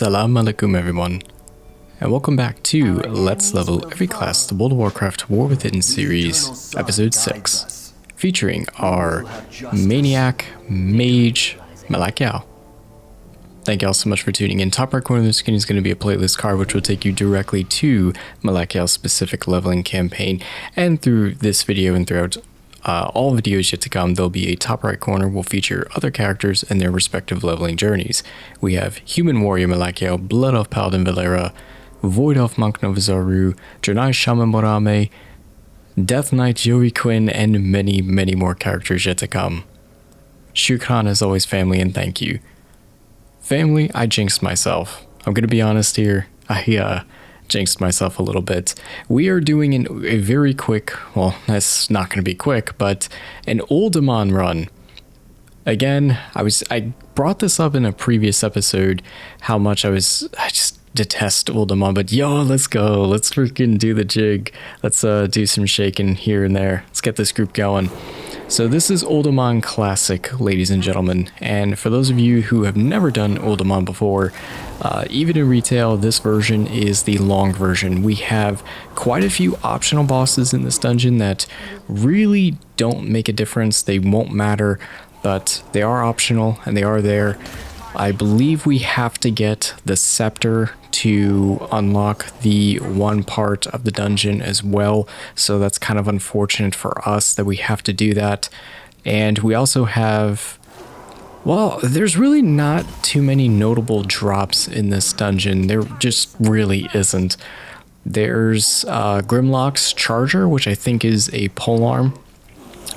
Assalamu alaikum everyone, and welcome back to Let's Level Every Class, the World of Warcraft War Within series, episode 6, featuring our Maniac, Mage, Malakiao. Thank y'all so much for tuning in. Top right corner of the screen is going to be a playlist card which will take you directly to Malakiao's specific leveling campaign, and through this video and throughout all videos yet to come, there'll be a top right corner will feature other characters and their respective leveling journeys. We have Human Warrior Malakiao, Blood Elf Paladin Valera, Void Elf Monk Novazaru, Draenei Shaman Morame, Death Knight Joey Quinn, and many more characters yet to come. Shukran as always, family, and thank you. Family, I jinxed myself. I'm gonna be honest here, I jinxed myself a little bit. We are doing a very quick, well, that's not going to be quick, but an Uldaman run. Again, I brought this up in a previous episode, how much I just detest Uldaman, but yo, let's go. Let's freaking do the jig. Let's do some shaking here and there. Let's get this group going. So this is Uldaman Classic, ladies and gentlemen, and for those of you who have never done Uldaman before, even in retail, this version is the long version. We have quite a few optional bosses in this dungeon that really don't make a difference. They won't matter, but they are optional and they are there. I believe we have to get the scepter to unlock the one part of the dungeon as well, so that's kind of unfortunate for us that we have to do that. And we also have, well, there's really not too many notable drops in this dungeon. There just really isn't. There's Grimlock's Charger, which I think is a polearm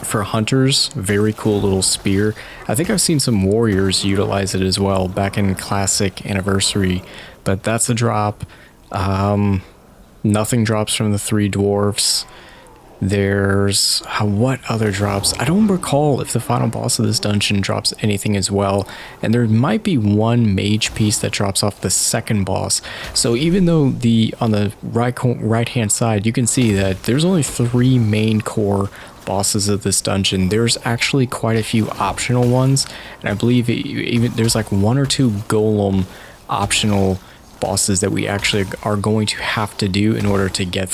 for hunters. Very cool little spear. I think I've seen some warriors utilize it as well back in Classic Anniversary, but that's a drop. Nothing drops from the three dwarfs. There's what other drops? I don't recall if the final boss of this dungeon drops anything as well, and there might be one mage piece that drops off the second boss. So even though on the right hand side you can see that there's only 3 main core bosses of this dungeon, there's actually quite a few optional ones, and I believe even there's like 1 or 2 golem optional bosses that we actually are going to have to do in order to get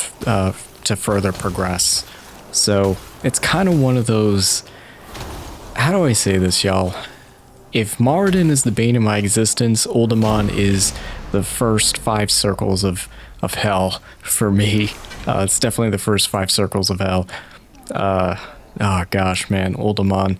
to further progress. So it's kind of one of those, how do I say this, y'all? If Moradin is the bane of my existence, Uldaman is the first 5 circles of hell for me. It's definitely the first 5 circles of hell. Oh gosh, man, Uldaman.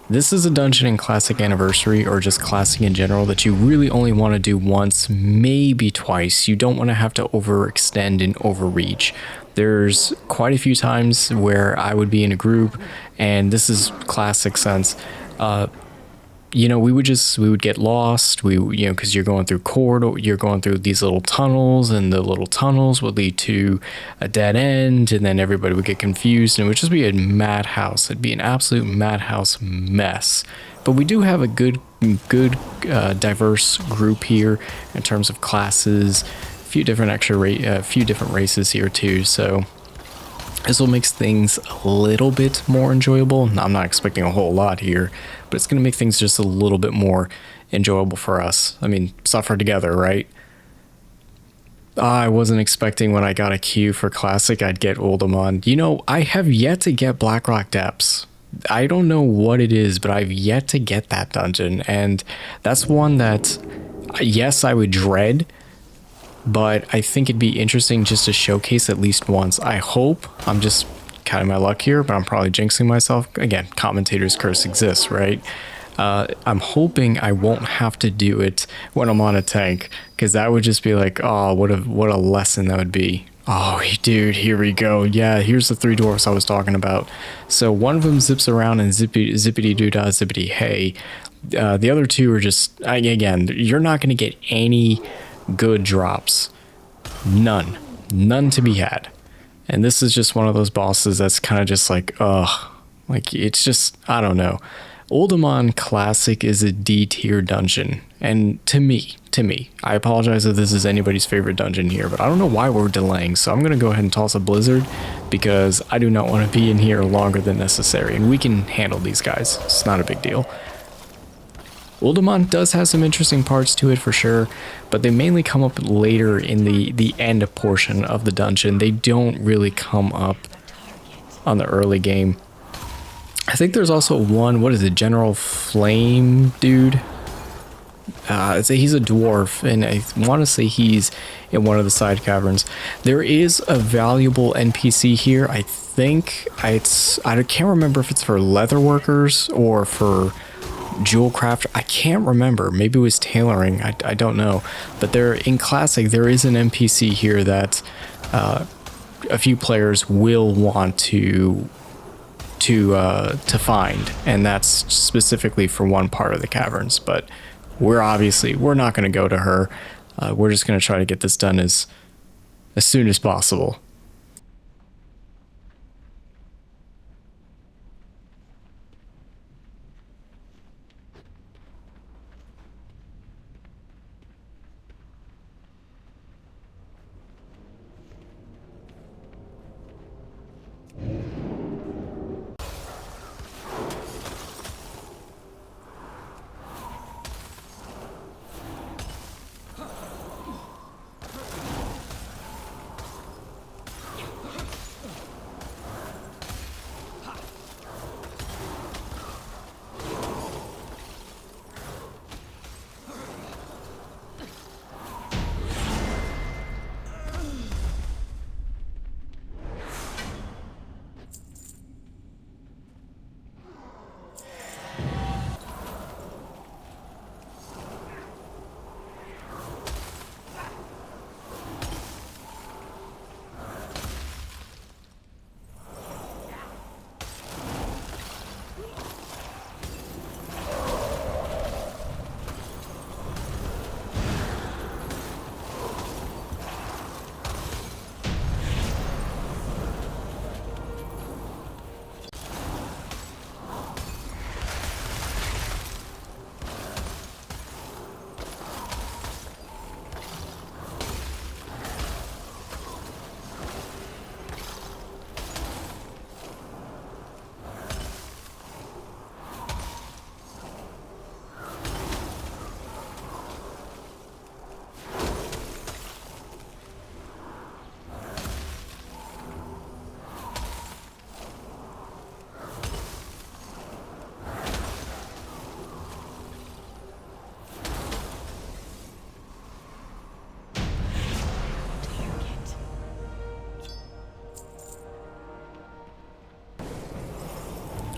This is a dungeon in Classic Anniversary, or just Classic in general, that you really only want to do once, maybe twice. You don't want to have to overextend and overreach. There's quite a few times where I would be in a group, and this is classic sense, you know, we would get lost, because you're going through corridor, you're going through these little tunnels, and the little tunnels would lead to a dead end, and then everybody would get confused, and it would just be a madhouse. It'd be an absolute madhouse mess. But we do have a good diverse group here in terms of classes, a few different races here too, so this will make things a little bit more enjoyable. I'm not expecting a whole lot here, but it's going to make things just a little bit more enjoyable for us. I mean, suffer together, right? I wasn't expecting when I got a queue for Classic I'd get Uldaman. You know, I have yet to get Blackrock Depths. I don't know what it is, but I've yet to get that dungeon, and that's one that, yes, I would dread, but I think it'd be interesting just to showcase at least once. I hope, I'm just counting my luck here, but I'm probably jinxing myself. Again, commentator's curse exists, right? I'm hoping I won't have to do it when I'm on a tank, because that would just be like, oh, what a lesson that would be. Oh, dude, here we go. Yeah, here's the 3 dwarfs I was talking about. So one of them zips around and zippity doo dah zippity hey. The other 2 are just, again, you're not going to get any good drops. None to be had. And this is just one of those bosses that's kind of just like, ugh, like it's just, I don't know. Uldaman Classic is a D tier dungeon, and to me, I apologize if this is anybody's favorite dungeon here, but I don't know why we're delaying, so I'm gonna go ahead and toss a blizzard because I do not want to be in here longer than necessary, and we can handle these guys. It's not a big deal. Uldaman does have some interesting parts to it for sure, but they mainly come up later in the end portion of the dungeon. They don't really come up on the early game. I think there's also one, what is it, General Flame dude? He's a dwarf, and I want to say he's in one of the side caverns. There is a valuable NPC here. I think I can't remember if it's for leather workers or for jewel craft. I can't remember. Maybe it was tailoring. I don't know. But in Classic, there is an NPC here that a few players will want to find, and that's specifically for one part of the caverns. But we're not going to go to her. We're just going to try to get this done as soon as possible.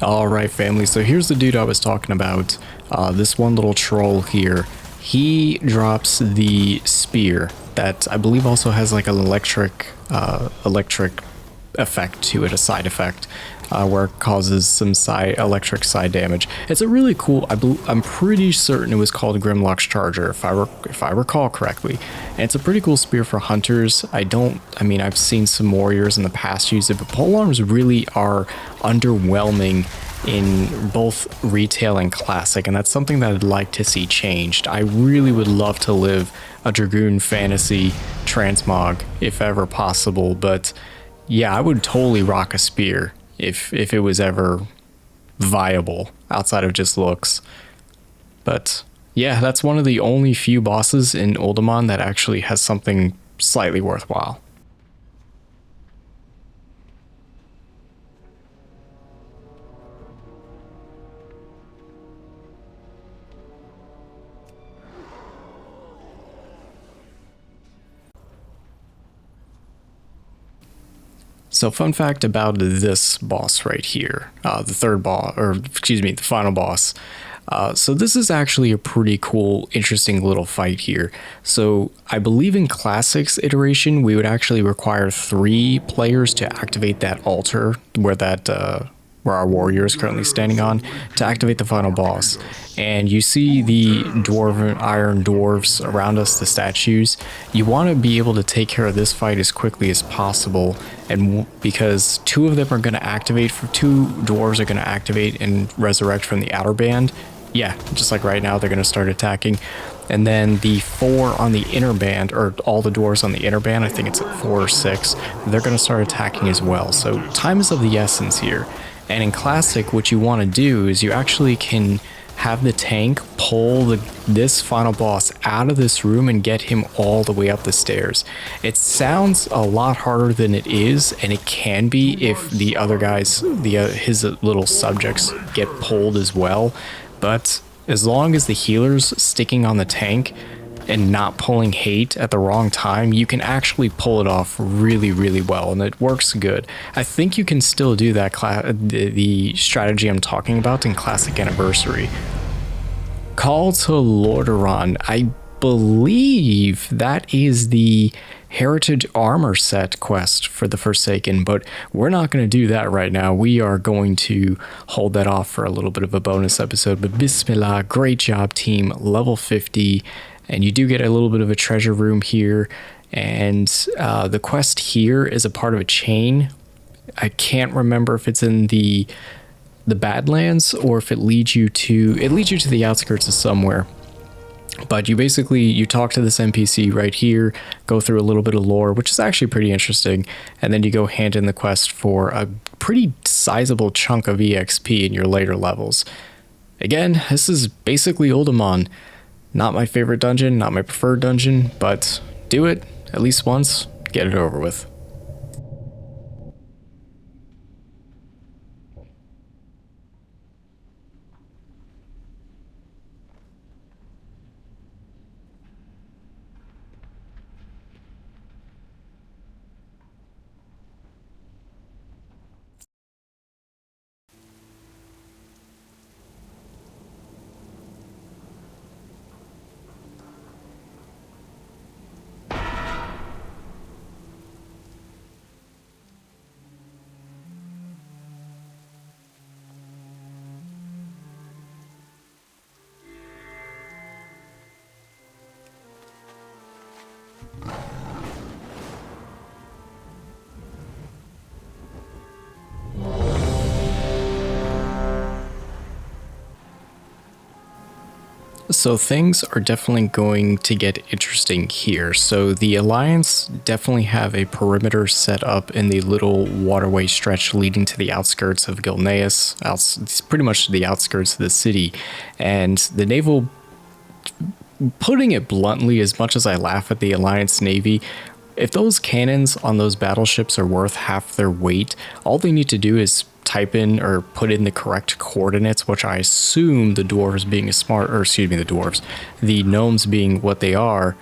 Alright family, so here's the dude I was talking about, this one little troll here. He drops the spear that I believe also has like an electric effect to it, a side effect, where it causes some electric side damage. It's a really cool, I'm pretty certain it was called Grimlock's Charger if I recall correctly. And it's a pretty cool spear for hunters. I've seen some warriors in the past use it, but polearms really are underwhelming in both retail and classic, and that's something that I'd like to see changed. I really would love to live a Dragoon fantasy transmog if ever possible, but yeah, I would totally rock a spear if it was ever viable outside of just looks. But yeah, that's one of the only few bosses in Uldaman that actually has something slightly worthwhile. So fun fact about this boss right here, the final boss. So this is actually a pretty cool, interesting little fight here. So I believe in Classic's iteration, we would actually require 3 players to activate that altar where our warrior is currently standing on, to activate the final boss. And you see the iron dwarves around us, the statues. You want to be able to take care of this fight as quickly as possible, and because 2 of them are going to activate, 2 dwarves are going to activate and resurrect from the outer band. Yeah, just like right now, they're going to start attacking. And then the 4 on the inner band, or all the dwarves on the inner band, I think it's at 4 or 6, they're going to start attacking as well. So time is of the essence here. And in Classic, what you want to do is you actually can have the tank pull this final boss out of this room and get him all the way up the stairs. It sounds a lot harder than it is, and it can be if the other guys, his little subjects, get pulled as well. But as long as the healer's sticking on the tank and not pulling hate at the wrong time, you can actually pull it off really, really well, and it works good. I think you can still do that the strategy I'm talking about in Classic Anniversary. Call to Lordaeron. I believe that is the Heritage Armor Set quest for the Forsaken, but we're not going to do that right now. We are going to hold that off for a little bit of a bonus episode. But Bismillah, great job, team. Level 50. And you do get a little bit of a treasure room here, and the quest here is a part of a chain. I can't remember if it's in the Badlands or if it leads you to the outskirts of somewhere. But you talk to this NPC right here, go through a little bit of lore, which is actually pretty interesting, and then you go hand in the quest for a pretty sizable chunk of EXP in your later levels. Again, this is basically Uldaman. Not my favorite dungeon, not my preferred dungeon, but do it at least once, get it over with. So things are definitely going to get interesting here. So the Alliance definitely have a perimeter set up in the little waterway stretch leading to the outskirts of Gilneas. It's pretty much the outskirts of the city. And the naval, putting it bluntly, as much as I laugh at the Alliance Navy, if those cannons on those battleships are worth half their weight, all they need to do is type in or put in the correct coordinates, which I assume the dwarves being the gnomes being what they are.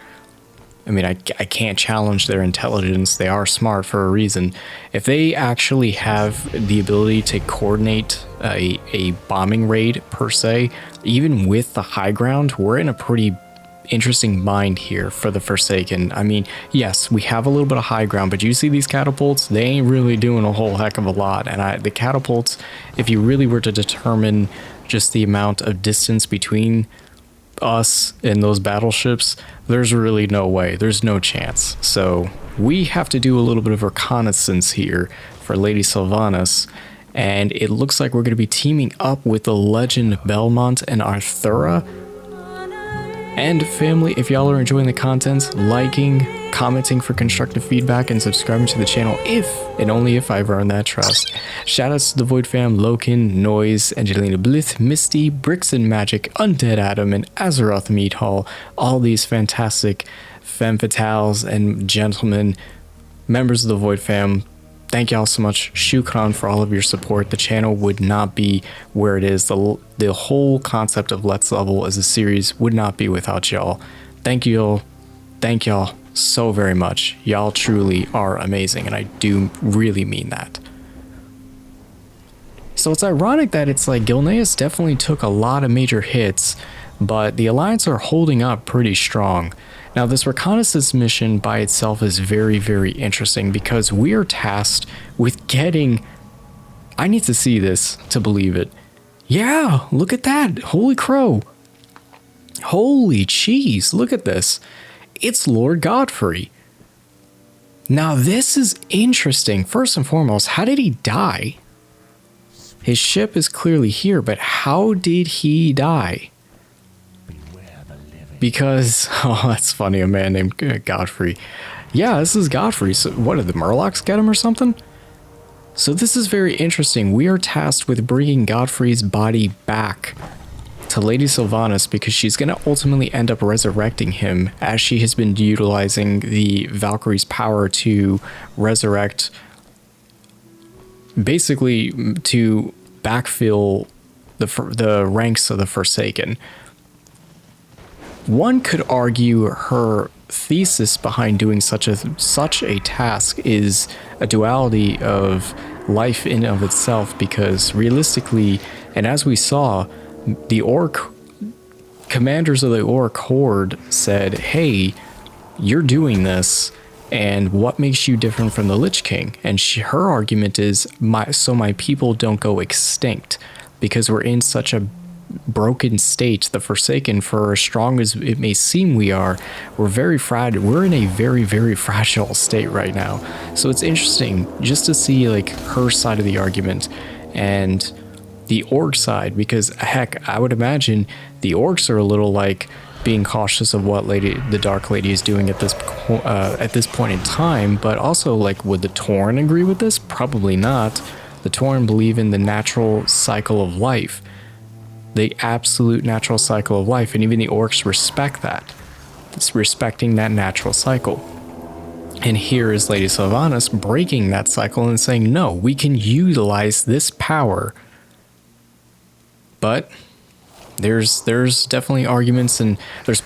I mean, I can't challenge their intelligence. They are smart for a reason. If they actually have the ability to coordinate a bombing raid per se, even with the high ground, we're in a pretty interesting bind here for the Forsaken. I mean, yes, we have a little bit of high ground, but you see these catapults, they ain't really doing a whole heck of a lot. And the catapults, if you really were to determine just the amount of distance between us and those battleships, there's really no way, there's no chance. So we have to do a little bit of reconnaissance here for Lady Sylvanas, and it looks like we're going to be teaming up with the Legend Belmont and Arthura. And family, if y'all are enjoying the content, liking, commenting for constructive feedback, and subscribing to the channel if and only if I've earned that trust. Shoutouts to the Void Fam, Loken, Noise, Angelina Blith, Misty, Bricks and Magic, Undead Adam, and Azeroth Meat Hall. All these fantastic femme fatales and gentlemen, members of the Void Fam. Thank y'all so much. Shukran for all of your support. The channel would not be where it is. The whole concept of Let's Level as a series would not be without y'all. Thank y'all so very much. Y'all truly are amazing, and I do really mean that. So it's ironic that it's like Gilneas definitely took a lot of major hits, but the Alliance are holding up pretty strong. Now, this reconnaissance mission by itself is very, very interesting because we are tasked with getting... I need to see this to believe it. Yeah, look at that. Holy crow. Holy cheese, look at this. It's Lord Godfrey. Now, this is interesting. First and foremost, how did he die? His ship is clearly here, but how did he die? Because, oh, that's funny, a man named Godfrey. Yeah, this is Godfrey. So what, did the Murlocs get him or something? So this is very interesting. We are tasked with bringing Godfrey's body back to to Lady Sylvanas because she's going to ultimately end up resurrecting him, as she has been utilizing the Valkyrie's power to resurrect, basically to backfill the ranks of the Forsaken. One could argue her thesis behind doing such a task is a duality of life in of itself, because realistically, and as we saw, the orc commanders of the orc horde said, hey, you're doing this, and what makes you different from the Lich King? And her argument is, so my people don't go extinct, because we're in such a broken state. The Forsaken, for as strong as it may seem we are, we're very fragile. We're in a very, very fragile state right now. So it's interesting just to see like her side of the argument and the orc side, because heck, I would imagine the orcs are a little like being cautious of what the Dark Lady is doing at this point in time. But also, like, would the Tauren agree with this? Probably not. The Tauren believe in the natural cycle of life, the absolute natural cycle of life, and even the orcs respect that. It's respecting that natural cycle. And here is Lady Sylvanas breaking that cycle and saying, no, we can utilize this power. But there's definitely arguments, and there's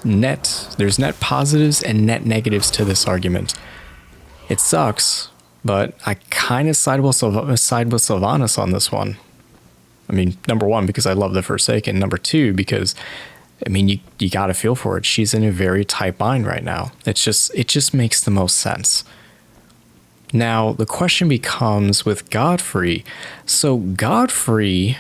net positives and net negatives to this argument. It sucks, but I kind of side with Sylvanas on this one. I mean, number one, because I love the Forsaken. Number two, because, I mean, you got to feel for it. She's in a very tight bind right now. It just makes the most sense. Now, the question becomes with Godfrey. So Godfrey,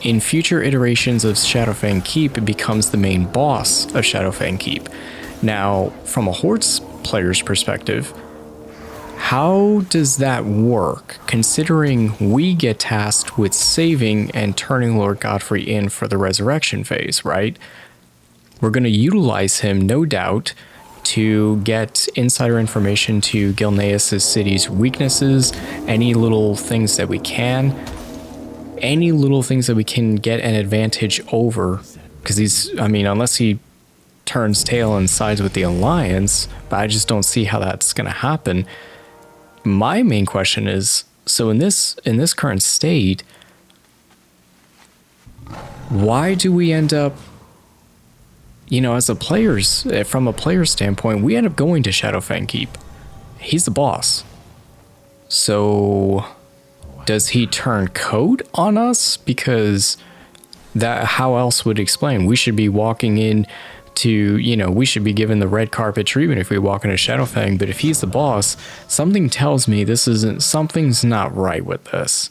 in future iterations of Shadowfang Keep, becomes the main boss of Shadowfang Keep. Now, from a Horde player's perspective, how does that work, considering we get tasked with saving and turning Lord Godfrey in for the resurrection phase, right? We're going to utilize him, no doubt, to get insider information to Gilneas' city's weaknesses, any little things that we can get an advantage over, because unless he turns tail and sides with the Alliance, but I just don't see how that's going to happen. My main question is, so in this current state, why do we end up, from a player standpoint, we end up going to Shadowfang Keep. He's the boss. So does he turn code on us? Because how else would explain? We should be walking in to, we should be given the red carpet treatment if we walk into Shadowfang, but if he's the boss, something tells me something's not right with this.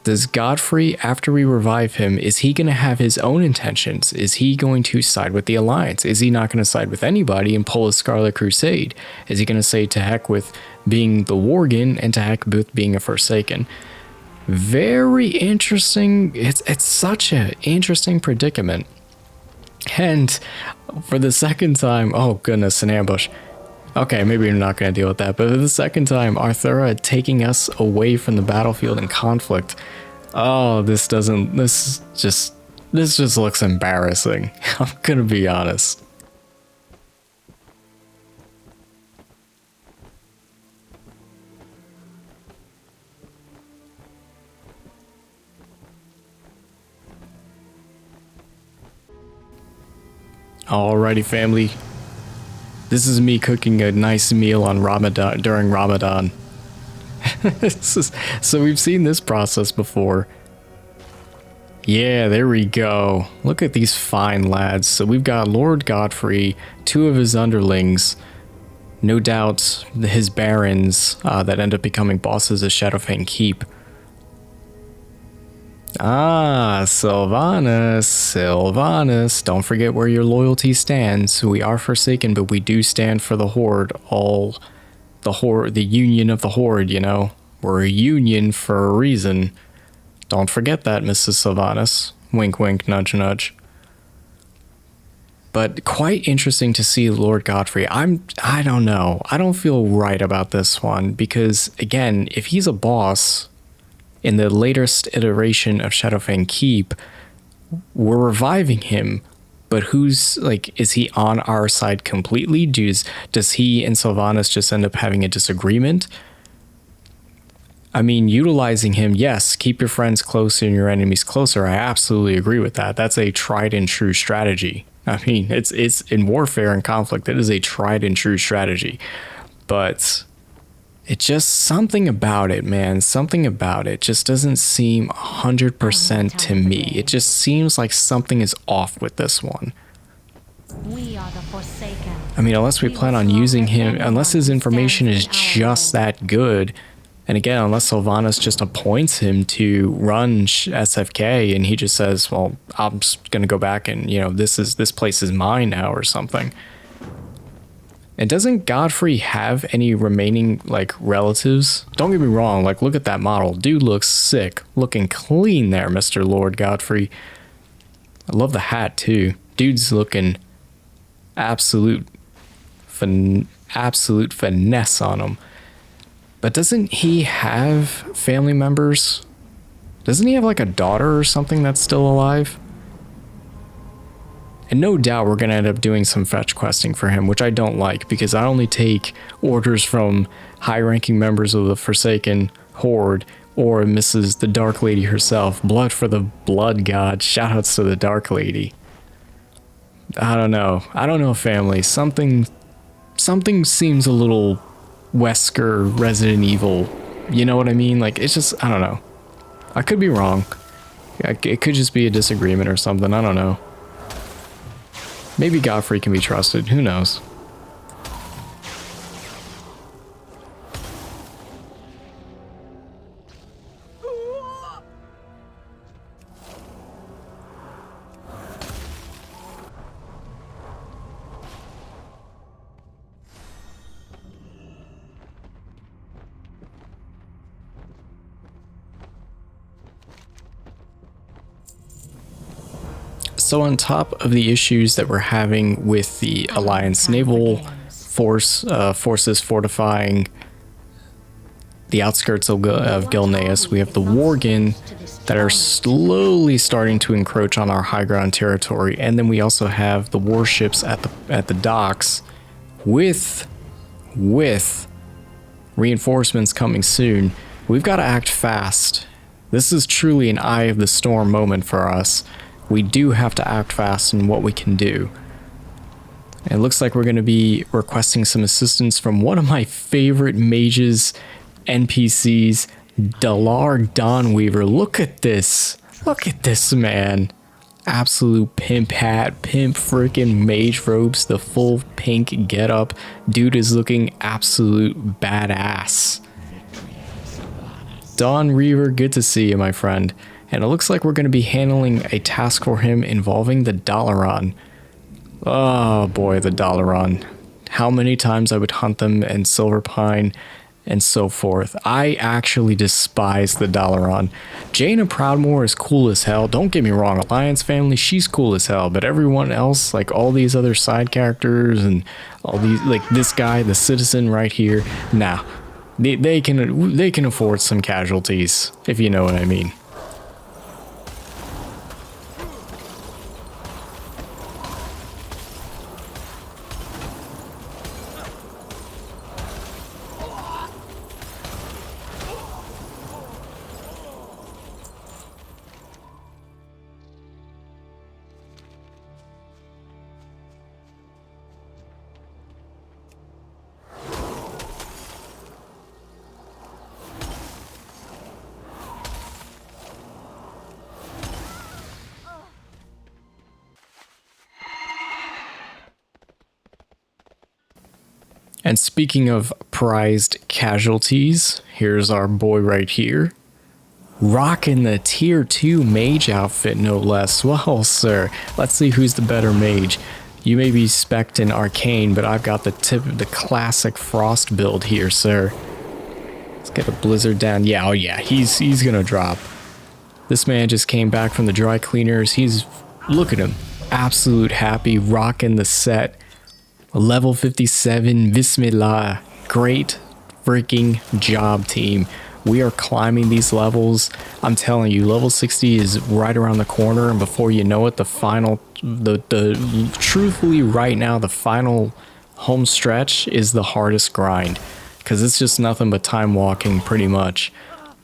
Does Godfrey, after we revive him, is he going to have his own intentions? Is he going to side with the Alliance? Is he not going to side with anybody and pull a Scarlet Crusade? Is he going to say to heck with being the Worgen and to heck with being a Forsaken? Very interesting. It's such an interesting predicament. And for the second time, oh goodness, an ambush. Okay, maybe we're not going to deal with that, but for the second time, Arthura taking us away from the battlefield in conflict. Oh, this just looks embarrassing. I'm going to be honest. Alrighty, family. This is me cooking a nice meal on Ramadan during Ramadan. So we've seen this process before. Yeah, there we go. Look at these fine lads. So we've got Lord Godfrey, two of his underlings, no doubt his barons that end up becoming bosses of Shadowfang Keep. Ah, Sylvanas, don't forget where your loyalty stands. We are Forsaken, but we do stand for the Horde, the Union of the Horde, We're a union for a reason. Don't forget that, Mrs. Sylvanas. Wink, wink, nudge, nudge. But quite interesting to see Lord Godfrey. I don't know. I don't feel right about this one, because, again, if he's a boss, in the latest iteration of Shadowfang Keep, we're reviving him, but who's like, is he on our side completely? Does he and Sylvanas just end up having a disagreement? I mean, utilizing him, yes, keep your friends closer and your enemies closer. I absolutely agree with that. That's a tried and true strategy. I mean, it's in warfare and conflict, it is a tried and true strategy. But it's just something about it, man. Something about it just doesn't seem 100% to me. It just seems like something is off with this one. We are the Forsaken. I mean, unless we plan on using him, unless his information is just that good. And again, unless Sylvanas just appoints him to run SFK and he just says, well, I'm just going to go back and, you know, this place is mine now or something. And doesn't Godfrey have any remaining, like, relatives? Don't get me wrong, like, look at that model. Dude looks sick. Looking clean there, Mr. Lord Godfrey. I love the hat, too. Dude's looking absolute finesse on him. But doesn't he have family members? Doesn't he have like a daughter or something that's still alive? And no doubt we're going to end up doing some fetch questing for him, which I don't like because I only take orders from high-ranking members of the Forsaken Horde or Mrs. the Dark Lady herself. Blood for the Blood God. Shoutouts to the Dark Lady. I don't know. I don't know, family. Something seems a little Wesker Resident Evil, you know what I mean? Like, it's just, I don't know. I could be wrong. It could just be a disagreement or something, I don't know. Maybe Godfrey can be trusted, who knows? So on top of the issues that we're having with the Alliance naval forces fortifying the outskirts of Gilneas, we have the Worgen that are slowly starting to encroach on our high ground territory, and then we also have the warships at the docks with reinforcements coming soon. We've got to act fast. This is truly an eye of the storm moment for us. We do have to act fast in what we can do. And it looks like we're going to be requesting some assistance from one of my favorite mages, NPCs, Dalaran Dawnweaver. Look at this. Look at this, man. Absolute pimp hat, pimp freaking mage robes, the full pink getup. Dude is looking absolute badass. Dawnweaver, good to see you, my friend. And it looks like we're going to be handling a task for him involving the Dalaran. Oh boy, the Dalaran. How many times I would hunt them in Silverpine and so forth. I actually despise the Dalaran. Jaina Proudmoore is cool as hell. Don't get me wrong, Alliance family, she's cool as hell. But everyone else, like all these other side characters and all these, like this guy, the citizen right here, nah. They can afford some casualties, if you know what I mean. And speaking of prized casualties, here's our boy right here. Rocking the tier 2 mage outfit, no less. Well, sir, let's see who's the better mage. You may be spec'd in arcane, but I've got the classic frost build here, sir. Let's get a blizzard down. Yeah, oh yeah, he's gonna drop. This man just came back from the dry cleaners. Look at him, absolute happy, rocking the set. Level 57, Bismillah. Great freaking job, team. We are climbing these levels. I'm telling you, level 60 is right around the corner, and before you know it, the truthfully right now, the final home stretch is the hardest grind, because it's just nothing but time walking pretty much.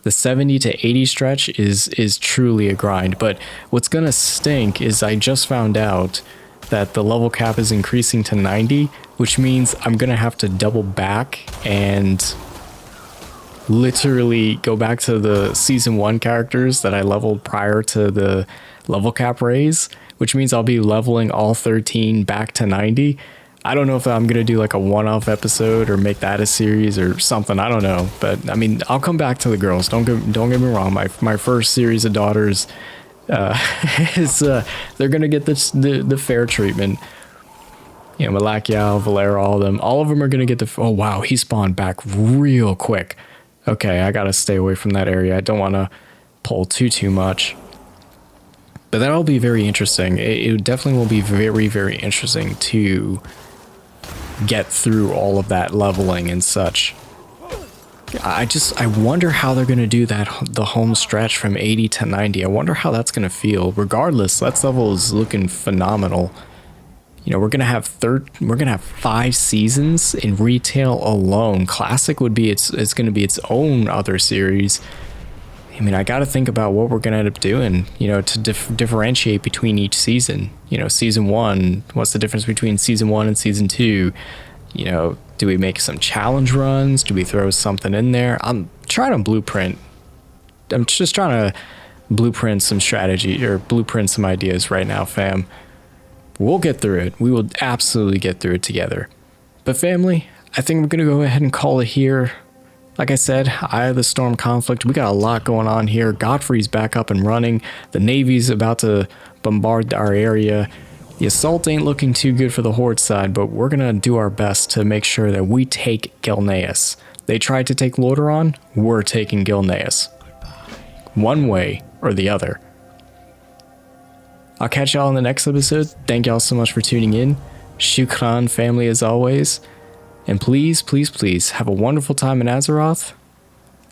The 70 to 80 stretch is truly a grind, but what's gonna stink is I just found out that the level cap is increasing to 90, which means I'm gonna have to double back and literally go back to the season 1 characters that I leveled prior to the level cap raise, which means I'll be leveling all 13 back to 90. I don't know if I'm gonna do like a one-off episode or make that a series or something. I don't know, but I mean, I'll come back to the girls. Don't get me wrong. My first series of daughters is they're gonna get the fair treatment. You know, Malakiel, Valera, all of them are gonna get the. Oh wow, he spawned back real quick. Okay, I gotta stay away from that area. I don't want to pull too much. But that'll be very interesting. It definitely will be very, very interesting to get through all of that leveling and such. I wonder how they're going to do that, the home stretch from 80 to 90. I wonder how that's going to feel. Regardless, that level is looking phenomenal. You know, we're going to have 5 seasons in retail alone. Classic would be it's going to be its own other series. I mean, I got to think about what we're going to end up doing, you know, to differentiate between each season. You know, season 1, what's the difference between season 1 and season 2? You know, do we make some challenge runs? Do we throw something in there? I'm trying to blueprint. I'm just trying to blueprint some strategy or blueprint some ideas right now, fam. We'll get through it. We will absolutely get through it together. But family, I think we're going to go ahead and call it here. Like I said, Eye of the Storm conflict, we got a lot going on here. Godfrey's back up and running. The Navy's about to bombard our area. The assault ain't looking too good for the Horde side, but we're going to do our best to make sure that we take Gilneas. They tried to take Lordaeron, we're taking Gilneas. One way or the other. I'll catch y'all in the next episode. Thank y'all so much for tuning in. Shukran, family, as always. And please, please, please have a wonderful time in Azeroth.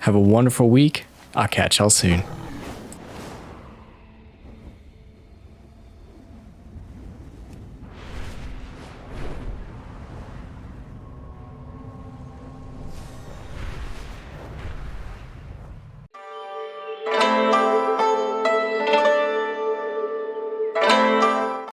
Have a wonderful week. I'll catch y'all soon.